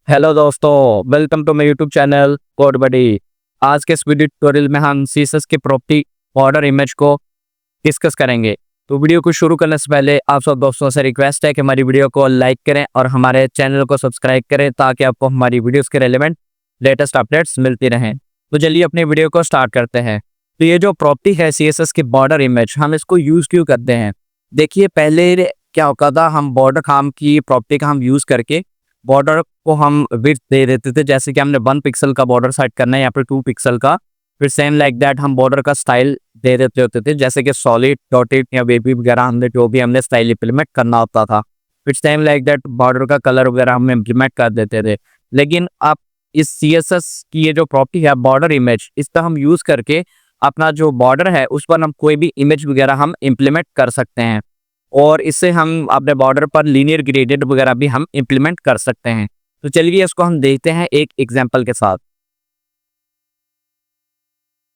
Hello दोस्तों, welcome to my YouTube channel code buddy. आज के इस वीडियो ट्यूटोरियल में हम सीएसएस की प्रॉपर्टी बॉर्डर इमेज को डिस्कस करेंगे। तो वीडियो को शुरू करने से पहले आप सब दोस्तों से रिक्वेस्ट है कि हमारी वीडियो को लाइक करें और हमारे चैनल को सब्सक्राइब करें ताकि आपको हमारी वीडियोस के रेलेवेंट लेटेस्ट अपडेट्स मिलती रहें। तो चलिए अपनी वीडियो को स्टार्ट करते हैं। तो ये जो प्रॉपर्टी है सीएसएस की बॉर्डर इमेज, हम इसको यूज़ क्यों करते हैं? देखिए, पहले क्या होता था, हम बॉर्डर खाम की प्रॉपर्टी का हम यूज़ करके बॉर्डर को हम विड्थ दे देते थे। जैसे कि हमने 1 पिक्सल का बॉर्डर सेट करना है या फिर 2 पिक्सल का, फिर सेम लाइक दैट हम बॉर्डर का स्टाइल दे देते होते थे, जैसे कि सॉलिड, डॉटेड या वेवी वगैरह हमने जो भी हमने स्टाइल इंप्लीमेंट करना होता था। फिर सेम लाइक दैट बॉर्डर का कलर वगैरह हम इंप्लीमेंट कर देते थे। लेकिन अब इस सीएसएस की ये जो प्रॉपर्टी है बॉर्डर इमेज, इसका हम यूज़ करके अपना जो बॉर्डर है उस पर हम कोई भी इमेज वगैरह हम इंप्लीमेंट कर सकते हैं और इससे हम अपने बॉर्डर पर लीनियर ग्रेडियंट वगैरह भी हम इंप्लीमेंट कर सकते हैं। तो चलिए इसको हम देखते हैं एक एग्जांपल के साथ।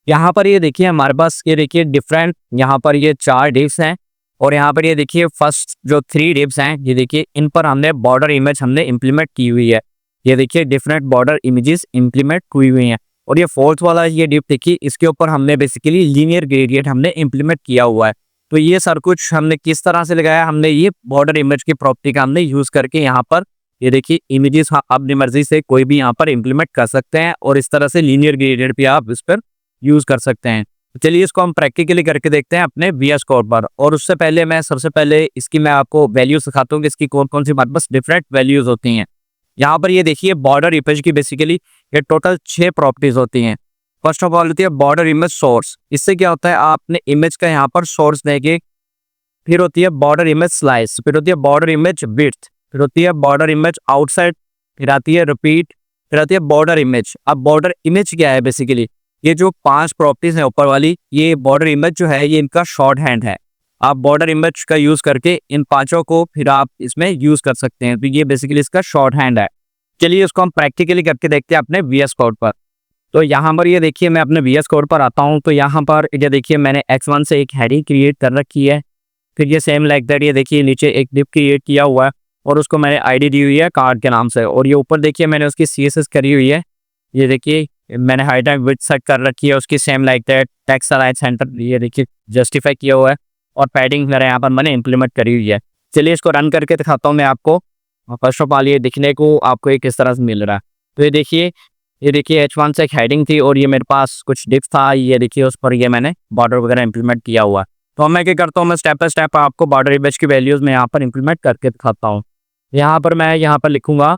यहाँ पर ये देखिए हमारे पास ये देखिए डिफरेंट यहाँ पर ये 4 डिव्स हैं और यहाँ पर ये देखिए फर्स्ट जो 3 डिव्स हैं, ये देखिए इन पर हमने बॉर्डर इमेज हमने इंप्लीमेंट की हुई है। ये देखिए डिफरेंट बॉर्डर इमेजेस इंप्लीमेंट हुई हुई हैं और ये फोर्थ वाला ये डिव देखिए, इसके ऊपर हमने बेसिकली लीनियर ग्रेडियंट हमने इंप्लीमेंट किया हुआ है। तो ये सब कुछ हमने किस तरह से लगाया, हमने ये बॉर्डर इमेज की प्रॉपर्टी का हमने यूज करके यहाँ पर ये देखिए इमेजेस अपनी मर्जी से कोई भी यहाँ पर इंप्लीमेंट कर सकते हैं और इस तरह से लीनियर ग्रेडियंट भी आप इस पर यूज कर सकते हैं। तो चलिए इसको हम प्रैक्टिकली करके देखते हैं अपने VS कोड पर। और उससे पहले मैं सबसे पहले इसकी मैं आपको वैल्यू सिखाता हूँ कि इसकी कौन कौन सी हमारे पास डिफरेंट वैल्यूज होती हैं। यहाँ पर ये देखिए बॉर्डर इमेज की बेसिकली ये टोटल 6 प्रॉपर्टीज होती हैं। फर्स्ट ऑफ ऑल होती है बॉर्डर इमेज सोर्स। इससे क्या होता है, आपने इमेज का यहाँ पर सोर्स देंगे। फिर होती है बॉर्डर इमेज स्लाइस, फिर होती है बॉर्डर इमेज विड्थ, फिर होती है बॉर्डर इमेज आउटसाइड, फिर आती है रिपीट, फिर आती है बॉर्डर इमेज। अब बॉर्डर इमेज क्या है, बेसिकली ये जो 5 प्रॉपर्टीज हैं ऊपर वाली, ये बॉर्डर इमेज जो है ये इनका शॉर्ट हैंड है। आप बॉर्डर इमेज का यूज करके इन पांचों को फिर आप इसमें यूज कर सकते हैं। तो ये बेसिकली इसका शॉर्ट हैंड है। चलिए इसको हम प्रैक्टिकली करके देखते हैं अपने VS कोड पर। तो यहाँ पर ये देखिए मैं अपने VS कोड पर आता हूँ। तो यहाँ पर ये देखिए मैंने X1 से एक हेडिंग क्रिएट कर रखी है। फिर ये सेम लाइक दैट ये देखिए नीचे एक डिव क्रिएट किया हुआ है और उसको मैंने आईडी दी हुई है कार्ड के नाम से। और ये ऊपर देखिए मैंने उसकी CSS करी हुई है। ये देखिए मैंने हाइट एंड विड्थ सेट कर रखी है उसकी, same like that text align centre ये देखिए जस्टिफाई किया हुआ है और पैडिंग मेरे यहाँ पर मैंने इंप्लीमेंट करी हुई है। चलिए इसको रन करके दिखाता हूँ मैं आपको। फर्स्ट ऑफ ऑल ये दिखने को आपको ये किस तरह से मिल रहा है। तो ये देखिए H1 से एक हेडिंग थी और ये मेरे पास कुछ डिव था, ये देखिए उस पर ये मैंने बॉर्डर वगैरह इंप्लीमेंट किया हुआ है। तो मैं क्या करता हूँ, मैं स्टेप बाय स्टेप आपको बॉर्डर इमेज की वैल्यूज में यहाँ पर इंप्लीमेंट करके दिखाता हूँ। यहाँ पर मैं यहाँ पर लिखूंगा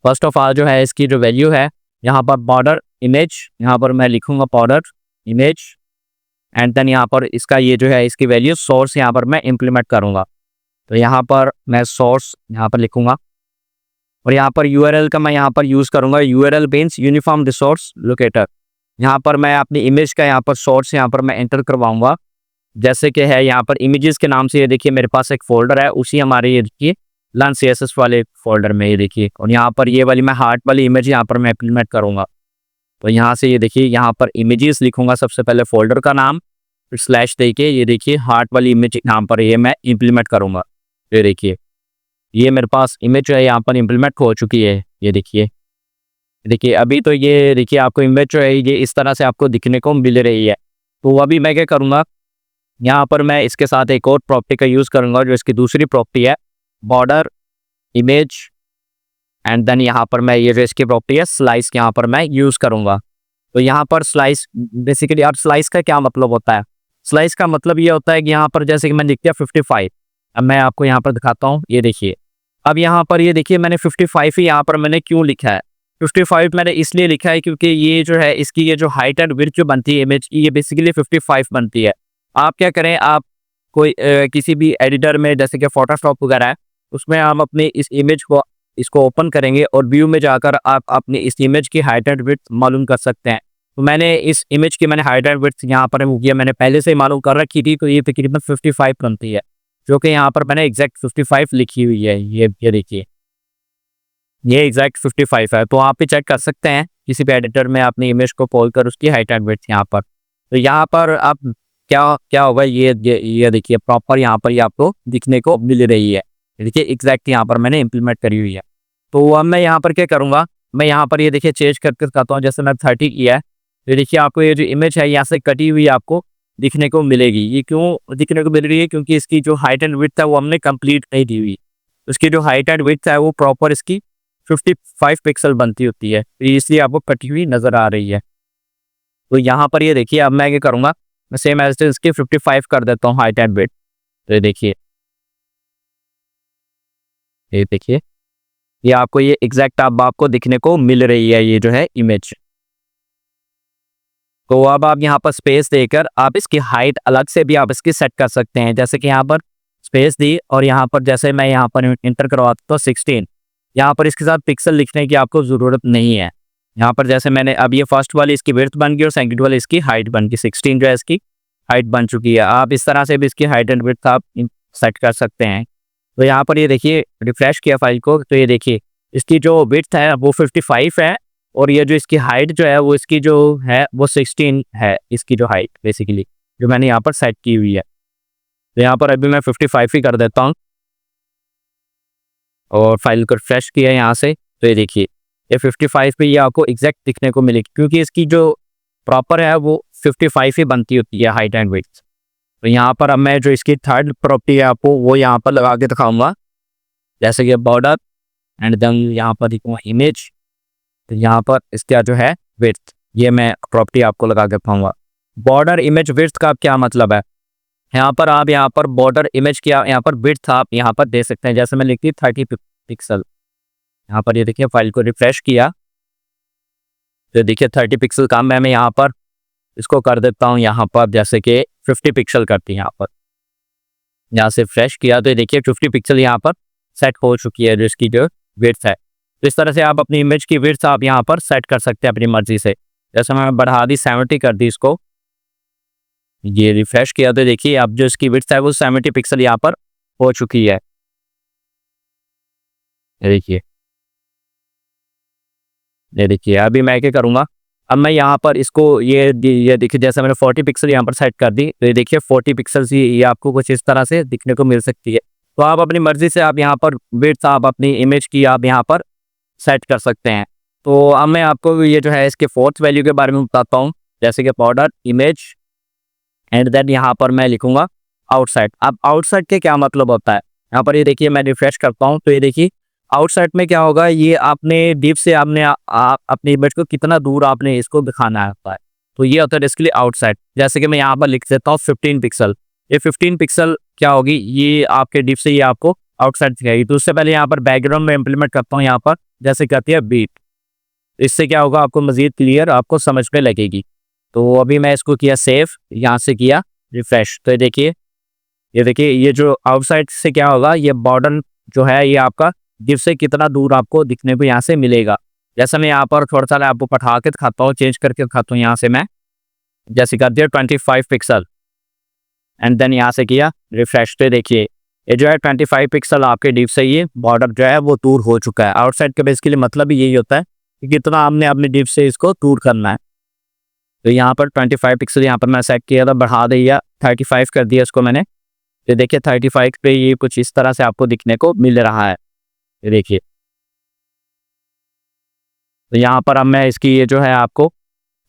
फर्स्ट ऑफ ऑल जो है इसकी जो वैल्यू है यहाँ पर बॉर्डर इमेज, यहाँ पर मैं लिखूंगा बॉर्डर इमेज एंड देन यहाँ पर इसका ये जो है इसकी वैल्यू सोर्स यहाँ पर मैं इंप्लीमेंट करूंगा। तो यहाँ पर मैं सोर्स यहाँ पर लिखूंगा और यहाँ पर URL का मैं यहाँ पर यूज़ करूंगा। URL means uniform resource locator. यहाँ पर मैं अपनी इमेज का यहाँ पर सोर्स यहाँ पर मैं एंटर करवाऊंगा, जैसे कि है यहाँ पर इमेजेस के नाम से। ये देखिए मेरे पास एक फोल्डर है, उसी हमारे ये देखिए लर्न CSS वाले फोल्डर में ये देखिए, और यहाँ पर ये वाली मैं हार्ट वाली इमेज यहाँ पर मैं इंप्लीमेंट करूँगा। तो यहाँ से ये देखिए यहाँ पर इमेजेस लिखूंगा, सबसे पहले फोल्डर का नाम, फिर स्लैश देके ये देखिए हार्ट वाली इमेज यहाँ पर ये मैं इंप्लीमेंट करूँगा। ये देखिए ये मेरे पास इमेज जो है यहाँ पर इंप्लीमेंट हो चुकी है। ये देखिए अभी तो ये देखिए आपको इमेज जो है ये इस तरह से आपको दिखने को मिल रही है। तो अभी मैं क्या करूँगा, यहाँ पर मैं इसके साथ एक और प्रॉपर्टी का यूज़ करूँगा जो इसकी दूसरी प्रॉपर्टी है बॉर्डर इमेज एंड देन यहाँ पर मैं ये जो इसकी प्रॉपर्टी है स्लाइस यहाँ पर मैं यूज़ करूँगा। तो यहाँ पर स्लाइस बेसिकली, अब स्लाइस का क्या मतलब होता है? स्लाइस का मतलब ये होता है कि यहाँ पर जैसे कि मैंने लिख दिया 55। अब मैं आपको यहाँ पर दिखाता हूँ। ये देखिए अब यहाँ पर ये देखिए मैंने 55 ही यहाँ पर मैंने क्यों लिखा है? 55 मैंने इसलिए लिखा है क्योंकि ये जो है इसकी ये जो हाइट एंड विड्थ जो बनती है इमेज की, ये बेसिकली 55 बनती है। आप क्या करें, आप कोई किसी भी एडिटर में जैसे कि फोटोशॉप वगैरह है उसमें आप अपने इस इमेज को इसको ओपन करेंगे और व्यू में जाकर आप अपनी इस इमेज की हाइट एंड विड्थ मालूम कर सकते हैं। तो मैंने इस इमेज की मैंने हाइट एंड विड्थ यहाँ पर किया, मैंने पहले से ही मालूम कर रखी थी। तो ये तकरीबन 55 बनती है, जो कि यहाँ पर मैंने एग्जैक्ट 55 लिखी हुई है। ये देखिए ये एग्जैक्ट 55 है। तो आप भी चेक कर सकते हैं किसी भी एडिटर में अपनी इमेज को खोल कर उसकी हाइट एंड विड्थ यहाँ पर। तो यहाँ पर आप क्या होगा, ये देखिए प्रॉपर यहाँ पर ये आपको दिखने को मिल रही है। देखिए एग्जैक्ट यहाँ पर मैंने इंप्लीमेंट करी हुई है। तो अब मैं यहाँ पर क्या करूँगा, मैं यहाँ पर ये देखिए चेंज करके दिखाता हूँ। जैसे मैं 30 किया है, तो देखिए आपको ये जो इमेज है यहाँ से कटी हुई आपको दिखने को मिलेगी। ये क्यों दिखने को मिल रही है? क्योंकि इसकी जो हाइट एंड विड्थ है वो हमने कंप्लीट नहीं दी हुई। उसकी जो हाइट एंड विड्थ है वो प्रॉपर इसकी 55 पिक्सल बनती होती है, तो इसलिए आपको कटी हुई नज़र आ रही है। तो यहाँ पर ये देखिए अब मैं क्या करूँगा, मैं सेम एज़ इट इज़ इसकी 55 कर देता हूँ हाइट एंड विड्थ। तो ये देखिए ये आपको ये एग्जैक्ट अब आपको दिखने को मिल रही है ये जो है इमेज। तो अब आप यहाँ पर स्पेस देकर आप इसकी हाइट अलग से भी आप इसकी सेट कर सकते हैं। जैसे कि यहाँ पर स्पेस दी और यहाँ पर जैसे मैं यहाँ पर इंटर करवाता तो 16, यहाँ पर इसके साथ पिक्सल लिखने की आपको ज़रूरत नहीं है। यहाँ पर जैसे मैंने अब ये फर्स्ट वाली इसकी विड्थ बन गई और सेकंड वाली इसकी हाइट बन गई, 16 जो है इसकी हाइट बन चुकी है। आप इस तरह से भी इसकी हाइट एंड विड्थ आप सेट कर सकते हैं। तो यहाँ पर ये देखिए रिफ्रेश किया फाइल को, तो ये देखिए इसकी जो विड्थ है वो 55 है और ये जो इसकी हाइट जो है वो इसकी जो है वो 16 है, इसकी जो हाइट बेसिकली जो मैंने यहाँ पर सेट की हुई है। तो यहाँ पर अभी मैं 55 ही कर देता हूँ और फाइल को रिफ्रेश किया यहाँ से, तो ये देखिए ये 55 पे ये आपको एग्जैक्ट दिखने को मिलेगी क्योंकि इसकी जो प्रॉपर है वो 55 ही बनती होती है हाइट एंड विड्थ। तो यहाँ पर अब मैं जो इसकी थर्ड प्रॉपर्टी है आपको वो यहाँ पर लगा के दिखाऊंगा। जैसे कि बॉर्डर एंड देन यहाँ पर दिखाऊंगा इमेज, तो यहाँ पर इसका जो है विड्थ ये मैं प्रॉपर्टी आपको लगा के दिखाऊंगा। बॉर्डर इमेज विड्थ का क्या मतलब है? यहाँ पर आप यहाँ पर बॉर्डर इमेज किया, यहाँ पर विड्थ आप यहाँ पर दे सकते हैं। जैसे मैं लिखती 30 पिक्सल, यहाँ पर ये देखिए फाइल को रिफ्रेश किया तो देखिए 30 पिक्सल का मैं यहाँ पर इसको कर देता हूँ यहाँ पर जैसे कि 50 पिक्सल करती है। यहाँ पर यहाँ से फ्रेश किया तो देखिए 50 पिक्सल यहाँ पर सेट हो चुकी है जो इसकी जो विड्थ है। तो इस तरह से आप अपनी इमेज की विड्थ आप यहाँ पर सेट कर सकते हैं अपनी मर्जी से। जैसे मैं बढ़ा दी 70 कर दी इसको, ये रिफ्रेश किया तो देखिए अब जो इसकी विड्थ है वो 70 पिक्सल यहाँ पर हो चुकी है। ये देखिए अभी मैं क्या करूँगा, अब मैं यहाँ पर इसको ये देखिए जैसे मैंने 40 पिक्सल यहाँ पर सेट कर दी, तो ये देखिए 40 पिक्सल्स ये आपको कुछ इस तरह से दिखने को मिल सकती है। तो आप अपनी मर्जी से आप यहाँ पर विड्थ आप अपनी इमेज की आप यहाँ पर सेट कर सकते हैं। तो अब मैं आपको ये जो है इसके फोर्थ वैल्यू के बारे में बताता हूँ। जैसे कि बॉर्डर इमेज एंड देन यहाँ पर मैं लिखूंगा आउटसाइड। अब आउटसाइड के क्या मतलब होता है, यहाँ पर ये देखिए मैं रिफ्रेश करता हूँ तो ये देखिए आउटसाइड में क्या होगा, ये आपने डीप से आपने अपनी इमेज को कितना दूर आपने इसको दिखाना होता है, तो ये होता है इसके लिए आउटसाइड। जैसे कि मैं यहाँ पर लिख देता हूँ 15 पिक्सल, ये 15 पिक्सल क्या होगी, ये आपके डीप से ये आपको आउटसाइड दिखाएगी। तो उससे पहले यहाँ पर बैकग्राउंड में इंप्लीमेंट करता हूँ यहाँ पर जैसे कहती है बीट, इससे क्या होगा आपको मजीद क्लियर आपको समझ में लगेगी। तो अभी मैं इसको किया सेव, यहाँ से किया रिफ्रेश, तो ये देखिए ये जो आउटसाइड से क्या होगा, ये बॉर्डर जो है ये आपका डिप से कितना दूर आपको दिखने को यहाँ से मिलेगा। जैसे मैं यहाँ पर थोड़ा सा आपको पढ़ा के दिखाता हूँ, चेंज करके दिखाता हूँ। यहाँ से मैं जैसे कर दिया 25 पिक्सल एंड देन यहाँ से किया रिफ्रेश, तो देखिए ये जो है 25 पिक्सल आपके डीप से ये बॉर्डर जो है वो दूर हो चुका है। आउटसाइड के बेस के लिए मतलब यही होता है कि कितना आपने अपने डीप से इसको दूर करना है। तो यहाँ पर 25 पिक्सल यहाँ पर मैं सेट किया था, बढ़ा दिया 35 कर दिया इसको मैंने। तो देखिए 35 पे ये कुछ इस तरह से आपको दिखने को मिल रहा है। ये देखिए तो यहाँ पर अब मैं इसकी ये जो है आपको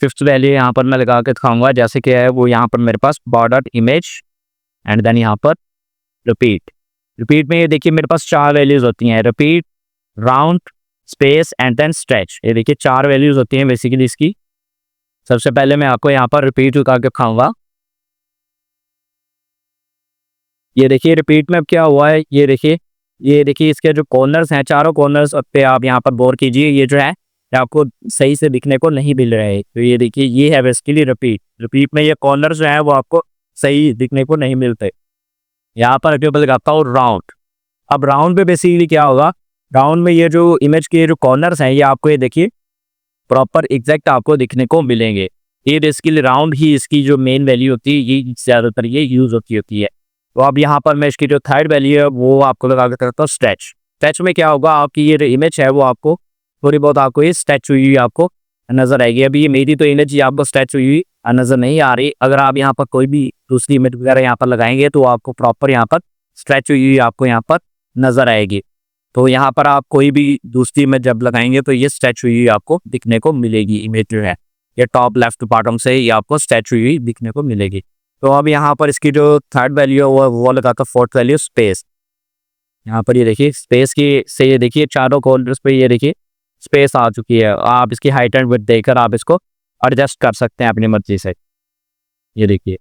फिफ्थ वैल्यू यहाँ पर मैं लगा के दिखाऊंगा। जैसे कि है वो यहाँ पर मेरे पास बॉर्डर इमेज एंड देन यहाँ पर रिपीट में ये देखिए मेरे पास 4 वैल्यूज होती हैं, repeat, round, space and then stretch. ये देखिए 4 वैल्यूज होती हैं बेसिकली इसकी। सबसे पहले मैं आपको यहाँ पर रिपीट लगा के दिखाऊंगा। ये देखिए रिपीट में अब क्या हुआ है, ये देखिए इसके जो कॉर्नर्स हैं, चारों कॉर्नर्स पे आप यहाँ पर गौर कीजिए, ये जो है आपको सही से दिखने को नहीं मिल रहे हैं। तो ये देखिए ये है बेसिकली रिपीट में ये कॉर्नर्स जो है वो आपको सही दिखने को नहीं मिलते। यहाँ पर अभी लगाता हूँ राउंड। अब राउंड पे बेसिकली क्या होगा, राउंड में ये जो इमेज के जो कॉर्नर्स हैं ये आपको ये देखिए प्रॉपर एग्जैक्ट आपको दिखने को मिलेंगे। ये बेसिकली राउंड ही इसकी जो मेन वैल्यू होती है, ये ज़्यादातर ये यूज़ होती है। तो अब यहाँ पर मैं इसकी जो थर्ड वैल्यू है वो आपको लगा के करता हूँ स्ट्रेच में क्या होगा, आपकी ये जो इमेज है वो आपको थोड़ी बहुत आपको ये स्ट्रेच हुई आपको नजर आएगी। अभी ये मेरी तो इमेज आपको स्ट्रेच हुई नजर नहीं आ रही। अगर आप यहाँ पर कोई भी दूसरी इमेज वगैरह यहाँ पर लगाएंगे तो आपको प्रॉपर यहाँ पर स्ट्रेच हुई आपको यहाँ पर नजर आएगी। तो यहाँ पर आप कोई भी दूसरी इमेज जब लगाएंगे तो ये स्ट्रेच हुई आपको दिखने को मिलेगी इमेज जो है, ये टॉप लेफ्ट बॉटम से ये आपको स्ट्रेच हुई दिखने को मिलेगी। तो अब यहाँ पर इसकी जो थर्ड वैल्यू है वो लगाकर फोर्थ वैल्यू स्पेस। यहाँ पर ये देखिए स्पेस की से ये देखिए चारों कॉर्नर्स पे ये देखिए स्पेस आ चुकी है। आप इसकी हाइट एंड विड्थ देकर आप इसको एडजस्ट कर सकते हैं अपनी मर्जी से। ये देखिए,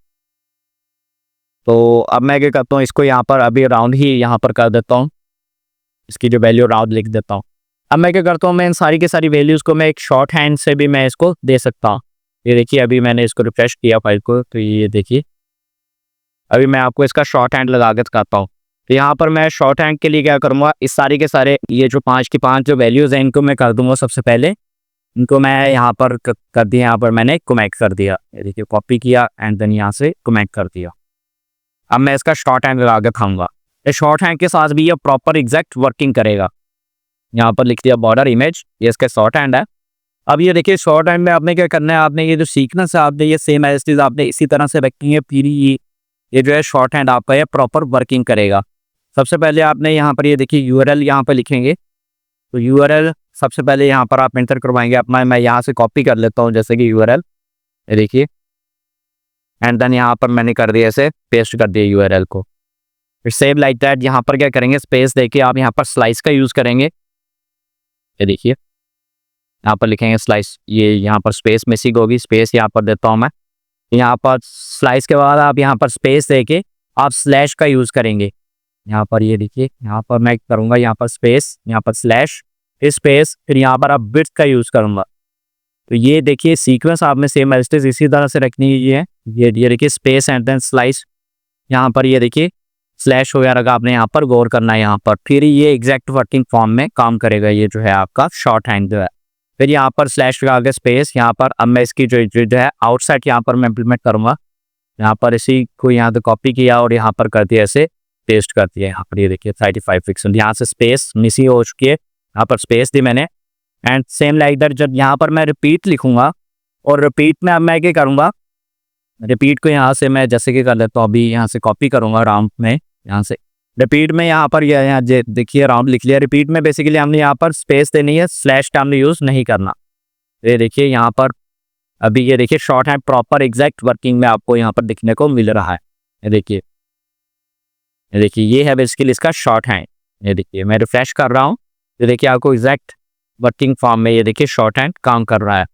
तो अब मैं क्या करता हूँ, इसको यहाँ पर अभी राउंड ही यहाँ पर कर देता हूँ, इसकी जो वैल्यू राउंड लिख देता हूँ। अब मैं क्या करता हूँ, मैं इन सारी की सारी वैल्यूज़ को मैं एक शॉर्ट हैंड से भी मैं इसको दे सकता हूँ। ये देखिए अभी मैंने इसको रिफ्रेश किया फाइल को, तो ये देखिए अभी मैं आपको इसका शॉर्ट हैंड लगा के दिखाता हूँ। तो यहाँ पर मैं शॉर्ट हैंड के लिए क्या करूँगा, इस सारी के सारे ये जो 5 की 5 जो वैल्यूज़ हैं इनको मैं कर दूँगा सबसे पहले, इनको मैं यहाँ पर कर दिया, यहाँ पर मैंने कमेंट कर दिया। ये देखिए कॉपी किया एंड देन यहाँ से कमेंट कर दिया। अब मैं इसका शॉर्ट हैंड लगा के दिखाऊँगा। ये शॉर्ट हैंड के साथ भी ये प्रॉपर एग्जैक्ट वर्किंग करेगा। यहाँ पर लिख दिया बॉर्डर इमेज, ये इसका शॉर्ट हैंड है। अब ये देखिए शॉर्ट हैंड में आपने क्या करना है, आपने ये जो सीक्वेंस है आपने ये सेम एज इट इज आपने इसी तरह से रखी है, फिर ये जो है शॉर्ट हैंड आपका ये प्रॉपर वर्किंग करेगा। सबसे पहले आपने यहाँ पर ये देखिए यूआरएल यहाँ पर लिखेंगे, तो यूआरएल सबसे पहले यहाँ पर आप एंटर करवाएंगे अपना। मैं यहाँ से कॉपी कर लेता हूँ जैसे कि यूआरएल, ये देखिए एंड देन यहाँ पर मैंने कर दिया ऐसे पेस्ट कर दिया यूआरएल को। फिर सेव लाइक दैट यहाँ पर क्या करेंगे, स्पेस देके आप यहाँ पर स्लाइस का यूज़ करेंगे। ये देखिए यहाँ पर लिखेंगे स्लाइस, ये यहाँ पर स्पेस मिसिंग होगी, स्पेस यहाँ पर देता हूँ मैं। यहाँ पर स्लाइस के बाद आप यहाँ पर स्पेस देके आप स्लैश का यूज़ करेंगे। यहाँ पर ये देखिए यहाँ पर मैं करूँगा यहाँ पर स्पेस, यहाँ पर स्लैश, फिर स्पेस, फिर यहाँ पर आप विड्थ का यूज़ करूँगा। तो ये देखिए सीक्वेंस आपने सेम एज इट इज इसी तरह से रखनी है। ये देखिए स्पेस एंड देन स्लाइस, यहाँ पर ये देखिए स्लैश वगैरह का आपने यहाँ पर गौर करना है यहाँ पर, फिर ये एग्जैक्ट वर्किंग फॉर्म में काम करेगा ये जो है आपका शॉर्ट हैंड जो है। फिर यहाँ पर स्लैश लगा के स्पेस, यहाँ पर अब मैं इसकी जो है आउटसाइड यहाँ पर मैं इम्प्लीमेंट करूँगा। यहाँ पर इसी को यहाँ से कॉपी किया और यहाँ पर कर दिया ऐसे पेस्ट कर दिया। यहाँ पर ये देखिए 35 पिक्सल, यहाँ से स्पेस मिसिंग हो चुकी है, यहाँ पर स्पेस दी मैंने। एंड सेम लाइक दैट जब यहाँ पर मैं रिपीट लिखूंगा, और रिपीट में अब मैं क्या करूँगा, रिपीट को यहाँ से मैं जैसे कि कर लेता हूँ, अभी यहाँ से कॉपी करूँगा राउंड में, यहाँ से रिपीट में यहाँ पर यहाँ देखिए राउंड लिख लिया। रिपीट में बेसिकली हमने यहाँ पर स्पेस देनी है, स्लैश का हमने यूज़ नहीं करना। ये देखिए यहाँ पर अभी ये देखिए short hand proper exact working में आपको यहाँ पर दिखने को मिल रहा है। ये देखिए ये है बेसिकली इसका शॉर्ट हैंड। ये देखिए मैं रिफ्रेश कर रहा हूँ, ये देखिए आपको एग्जैक्ट वर्किंग फॉर्म में ये देखिए शॉर्ट हैंड काम कर रहा है।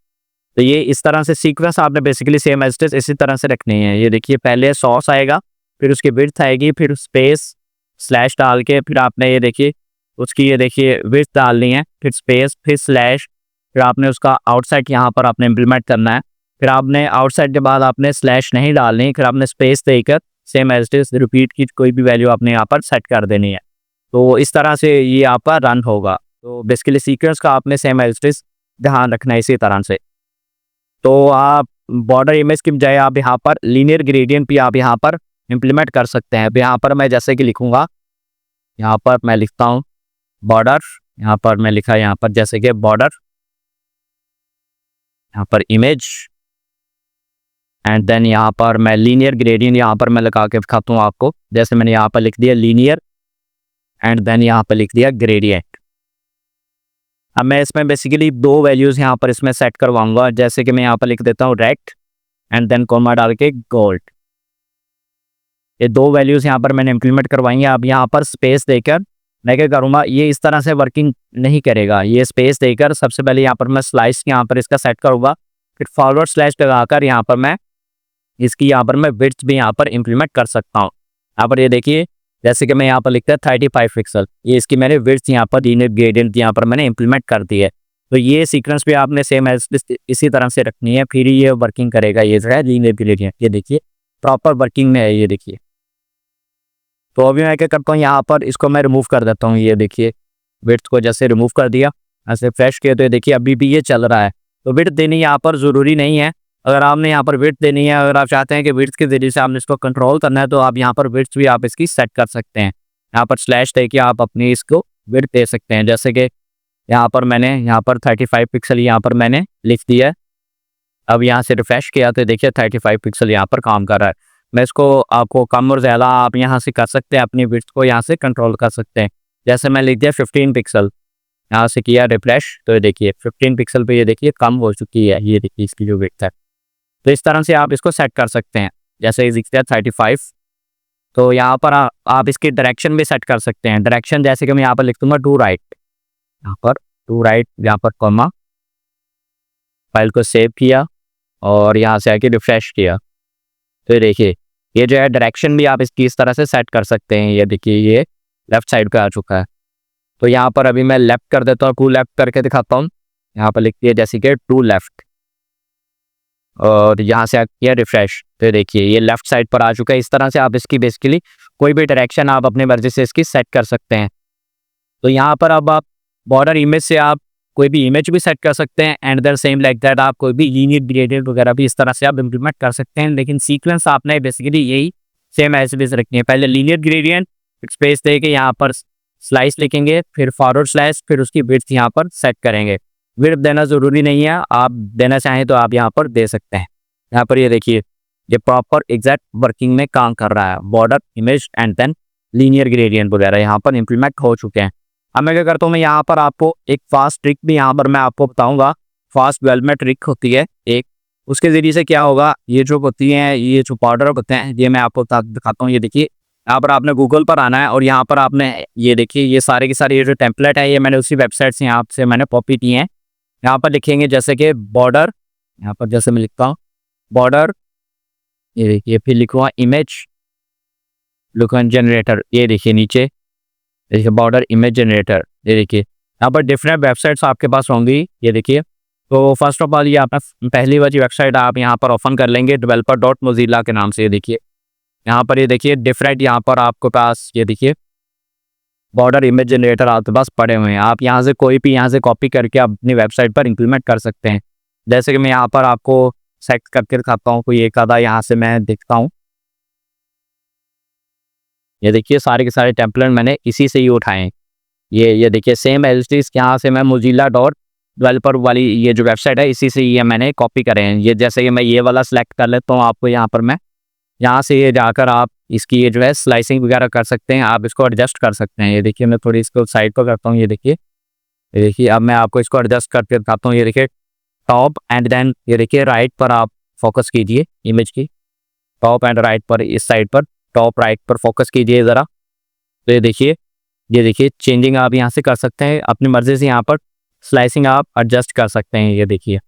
तो ये इस तरह से सीक्वेंस आपने basically same as it is इसी तरह से रखनी है। ये देखिए पहले सॉस आएगा, फिर उसकी विड्थ आएगी, फिर स्पेस स्लैश डाल के फिर आपने ये देखिए उसकी ये देखिए विड्थ डालनी है, फिर स्पेस, फिर स्लैश, फिर आपने उसका आउटसाइड यहाँ पर आपने इम्प्लीमेंट करना है। फिर आपने आउटसाइड के बाद आपने स्लैश नहीं डालनी, फिर आपने स्पेस देकर same as it is repeat की कोई भी वैल्यू आपने यहाँ पर सेट कर देनी है। तो इस तरह से ये आपका रन होगा। तो बेसिकली सीक्वेंस का आपने सेम एज इट इज ध्यान रखना है इसी तरह से। तो आप बॉर्डर इमेज की बजाय आप यहाँ पर लीनियर ग्रेडियंट भी आप यहाँ पर इम्प्लीमेंट कर सकते हैं। यहाँ पर मैं जैसे कि लिखूंगा, यहाँ पर मैं लिखता हूँ बॉर्डर, यहाँ पर मैं लिखा यहाँ पर जैसे कि बॉर्डर, यहाँ पर इमेज एंड देन यहाँ पर मैं लीनियर ग्रेडियंट यहाँ पर मैं लगा के दिखाता हूँ आपको। जैसे मैंने यहाँ पर लिख दिया लीनियर एंड देन यहाँ पर लिख दिया ग्रेडियंट। अब मैं इसमें बेसिकली 2 वैल्यूज़ यहाँ पर इसमें सेट करवाऊंगा। जैसे कि मैं यहाँ पर लिख देता हूँ रेक्ट एंड देन कॉमा डाल के गोल्ड। ये 2 वैल्यूज़ यहाँ पर मैंने इम्प्लीमेंट करवाई हैं। अब यहाँ पर स्पेस देकर मैं क्या करूँगा, ये इस तरह से वर्किंग नहीं करेगा। ये स्पेस देकर सबसे पहले यहाँ पर मैं स्लाइस यहाँ पर इसका सेट करूँगा, फिर फॉरवर्ड स्लैश लगाकर यहाँ पर मैं इसकी यहाँ पर मैं विड्थ भी यहाँ पर इम्प्लीमेंट कर सकता हूँ। यहाँ पर ये देखिए जैसे कि मैं यहाँ पर लिखता है 35 पिक्सल, ये इसकी मैंने विड्थ यहाँ पर लीनियर ग्रेडियंट यहाँ पर मैंने इम्प्लीमेंट कर दी है। तो ये सीक्वेंस भी आपने सेम इसी तरह से रखनी है, फिर ये वर्किंग करेगा। ये जो है लीनियर ग्रेडियंट, ये देखिए प्रॉपर वर्किंग में है। ये देखिए तो अभी मैं क्या करता हूँ, यहाँ पर इसको मैं रिमूव कर देता हूँ। ये देखिए विड्थ को जैसे रिमूव कर दिया, ऐसे फ्रेश किया, तो ये देखिए अभी भी ये चल रहा है। तो विड्थ देनी यहाँ पर ज़रूरी नहीं है। अगर आपने यहाँ पर विड्थ देनी है, अगर आप चाहते हैं कि विड्थ के जरिए से आपने इसको कंट्रोल करना है, तो आप यहाँ पर विड्थ भी आप इसकी सेट कर सकते हैं। यहाँ पर स्लैश दे के आप अपनी इसको विड्थ दे सकते हैं। जैसे कि यहाँ पर मैंने यहाँ पर 35 पिक्सल यहाँ पर मैंने लिख दिया है। अब यहाँ से रिफ्रेश किया तो देखिए 35 पिक्सल यहाँ पर काम कर रहा है। मैं इसको आपको कम और ज़्यादा आप यहाँ से कर सकते हैं, अपनी विड्थ को यहाँ से कंट्रोल कर सकते हैं। जैसे मैं लिख दिया 15 पिक्सल, यहाँ से किया रिफ्रेश, तो ये देखिए 15 पिक्सल पे ये देखिए कम हो चुकी है, ये देखिए इसकी जो विड्थ है। तो इस तरह से आप इसको सेट कर सकते हैं। जैसे लिख दिया 35, तो यहाँ पर आप इसकी डायरेक्शन भी सेट कर सकते हैं। डायरेक्शन जैसे कि मैं यहाँ पर लिख दूंगा टू राइट, यहाँ पर टू राइट, यहाँ पर कॉमा, फाइल को सेव किया और यहाँ से आके रिफ्रेश किया, तो ये देखिए ये जो है डायरेक्शन भी आप इसकी इस तरह से सेट कर सकते हैं। ये देखिए ये लेफ्ट साइड पे आ चुका है। तो यहाँ पर अभी मैं लेफ्ट कर देता हूँ, टू लेफ्ट करके दिखाता हूँ। यहाँ पर लिखती है जैसे कि टू लेफ्ट और यहाँ से किया रिफ्रेश, तो देखिए ये लेफ्ट साइड पर आ चुका है। इस तरह से आप इसकी बेसिकली कोई भी डायरेक्शन आप अपने मर्जी से इसकी सेट कर सकते हैं। तो यहाँ पर अब आप बॉर्डर इमेज से आप कोई भी इमेज भी सेट कर सकते हैं and there same like that आप कोई भी लीनियर ग्रेडियंट वगैरह भी इस तरह से आप इम्प्लीमेंट कर सकते हैं। लेकिन सीक्वेंस आपने बेसिकली यही सेम ऐसे भी रखनी है। पहले लीनियर ग्रेडियंट स्पेस दे के यहाँ पर स्लाइस लिखेंगे, फिर फॉरवर्ड स्लाइस, फिर उसकी विड्थ यहाँ पर सेट करेंगे। विड्थ देना ज़रूरी नहीं है, आप देना चाहें तो आप यहाँ पर दे सकते हैं। यहाँ पर ये देखिए ये प्रॉपर एग्जैक्ट वर्किंग में काम कर रहा है। Border image and then linear gradient वगैरह यहाँ पर इम्प्लीमेंट हो चुके हैं। अब मैं क्या करता हूँ, मैं यहाँ पर आपको एक फास्ट ट्रिक भी यहाँ पर मैं आपको बताऊँगा। फास्ट डेवलपमेंट ट्रिक होती है एक, उसके ज़रिए से क्या होगा, ये जो होती हैं, ये जो बॉर्डर होते हैं, ये मैं आपको दिखाता हूँ। ये देखिए यहाँ पर आपने गूगल पर आना है और यहाँ पर आपने ये देखिए ये सारे के सारे ये जो टेम्पलेट है ये मैंने उसी वेबसाइट से यहाँ से मैंने कॉपी किए हैं। यहाँ पर लिखेंगे जैसे कि बॉर्डर, यहाँ पर जैसे मैं लिखता हूँ बॉर्डर, ये देखिए फिर लिखूँगा इमेज लुकन जनरेटर, ये देखिए नीचे देखिए बॉर्डर इमेज जनरेटर, ये देखिए यहाँ पर डिफरेंट वेबसाइट्स आपके पास होंगी। ये देखिए तो फर्स्ट ऑफ ऑल ये आपने पहली वाली वेबसाइट आप यहाँ पर ओपन कर लेंगे developer.mozilla के नाम से। ये देखिए यहाँ पर ये देखिए डिफरेंट यहाँ पर आपके पास ये देखिए बॉर्डर इमेज जनरेटर आपके पास पड़े हुए हैं। आप यहाँ से कोई भी यहाँ से कॉपी करके अपनी वेबसाइट पर इंप्लीमेंट कर सकते हैं। जैसे कि मैं यहाँ पर आपको सेलेक्ट करके दिखाता हूँ, कोई एक आधा यहाँ से मैं दिखता हूँ। ये देखिए सारे के सारे टेम्पलेट मैंने इसी से ही उठाए हैं। ये देखिए सेम एज इट इज यहाँ से मैं mozilla.developer वाली ये जो वेबसाइट है इसी से ये मैंने कॉपी करे हैं। ये जैसे कि मैं ये वाला सिलेक्ट कर लेता हूँ, आपको यहाँ पर मैं यहाँ से ये जाकर आप इसकी ये जो है स्लाइसिंग वगैरह कर सकते हैं, आप इसको एडजस्ट कर सकते हैं। ये देखिए मैं थोड़ी इसको साइड पर करता हूँ। ये देखिए अब मैं आपको इसको एडजस्ट करके दिखाता हूँ। ये देखिए टॉप एंड देन ये देखिए राइट पर आप फोकस कीजिए इमेज की, टॉप एंड राइट पर, इस साइड पर टॉप राइट पर फोकस कीजिए ज़रा। तो ये देखिए चेंजिंग आप यहाँ से कर सकते हैं अपनी मर्ज़ी से, यहाँ पर स्लाइसिंग आप एडजस्ट कर सकते हैं। ये देखिए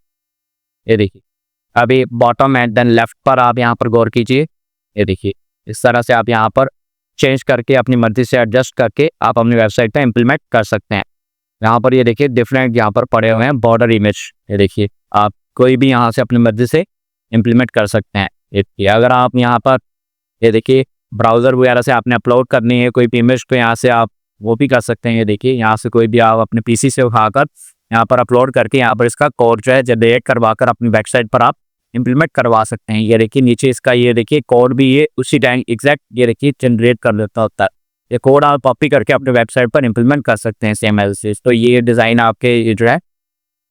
अभी बॉटम एंड देन लेफ्ट पर आप यहाँ पर गौर कीजिए। ये देखिए इस तरह से आप यहाँ पर चेंज करके अपनी मर्ज़ी से एडजस्ट करके आप अपनी वेबसाइट पर इम्प्लीमेंट कर सकते हैं। यहाँ पर ये देखिए डिफरेंट यहाँ पर पड़े हुए हैं बॉर्डर इमेज। ये देखिए आप कोई भी यहाँ से अपनी मर्ज़ी से इम्प्लीमेंट कर सकते हैं। ये अगर आप यहाँ पर ये देखिए ब्राउज़र वगैरह से आपने अपलोड करनी है कोई भी इमेज, तो यहाँ से आप वो भी कर सकते हैं। ये देखिए यहाँ से कोई भी आप अपने पीसी से उठाकर यहाँ पर अपलोड करके यहाँ पर इसका कोड जो है जनरेट करवाकर अपनी वेबसाइट पर आप इम्प्लीमेंट करवा सकते हैं। ये देखिए नीचे इसका ये देखिए कोड भी ये उसी टाइम एग्जैक्ट ये देखिए जनरेट कर देता होता है। ये कोड आप कॉपी करके अपने वेबसाइट पर इम्प्लीमेंट कर सकते हैं सेम एज इट इज। तो ये डिज़ाइन आपके ये जो है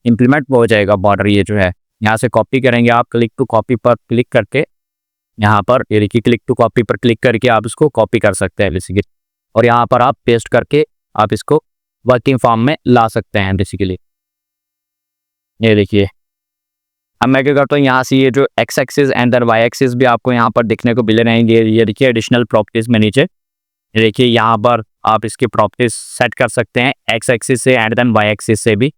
इम्प्लीमेंट हो जाएगा बॉर्डर। ये जो है यहाँ से कॉपी करेंगे आप, क्लिक टू कॉपी पर क्लिक करके यहाँ पर ये देखिए क्लिक टू कॉपी पर क्लिक करके आप इसको कॉपी कर सकते हैं बेसिकली, और यहाँ पर आप पेस्ट करके आप इसको वर्किंग फॉर्म में ला सकते हैं बेसिकली। ये देखिए अब मैं क्या करता हूँ, यहाँ से ये जो X axis and then Y axis भी आपको यहाँ पर दिखने को मिल रहे हैं। ये देखिए एडिशनल प्रॉपर्टीज में नीचे ये देखिए यहाँ पर आप इसकी प्रॉपर्टीज सेट कर सकते हैं एक्स एक्सिस से एंड देन वाई एक्सिस से भी।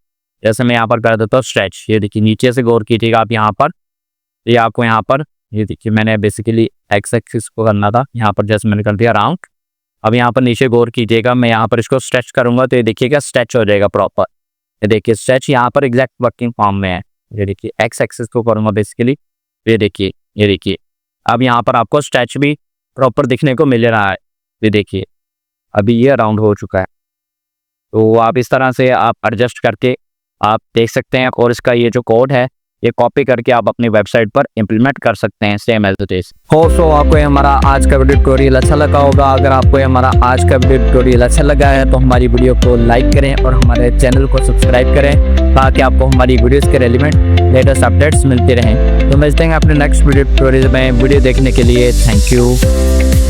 जैसे मैं यहाँ पर कर देता हूँ स्ट्रेच, ये देखिए नीचे से गौर कीजिएगा आप यहाँ पर, ये आपको यहाँ पर ये देखिए मैंने बेसिकली एक्स एक्सिस को करना था, यहाँ पर जैसे मैंने कर दिया राउंड। अब यहाँ पर नीचे गौर कीजिएगा, मैं यहाँ पर इसको स्ट्रेच करूँगा तो ये देखिएगा स्ट्रेच हो जाएगा प्रॉपर। ये देखिए स्ट्रेच यहाँ पर एग्जैक्ट वर्किंग फॉर्म में है। ये देखिए एक्स एक्सिस को करूँगा बेसिकली, ये देखिए अब यहाँ पर आपको स्ट्रेच भी प्रॉपर दिखने को मिल रहा है। ये देखिए अभी ये राउंड हो चुका है। तो आप इस तरह से आप एडजस्ट करके आप देख सकते हैं, और इसका ये जो कोड है ये कॉपी करके आप अपनी वेबसाइट पर इंप्लीमेंट कर सकते हैं सेम एज इट इज। सो आपको ये हमारा आज का वीडियो ट्यूटोरियल अच्छा लगा होगा। अगर आपको ये हमारा आज का वीडियो ट्यूटोरियल अच्छा लगा है तो हमारी वीडियो को लाइक करें और हमारे चैनल को सब्सक्राइब करें ताकि आपको हमारी वीडियोस के रेलिवेंट लेटेस्ट अपडेट्स मिलते रहें। तो मिलते हैं अपने नेक्स्ट वीडियो ट्यूटोरियल में। वीडियो देखने के लिए थैंक यू।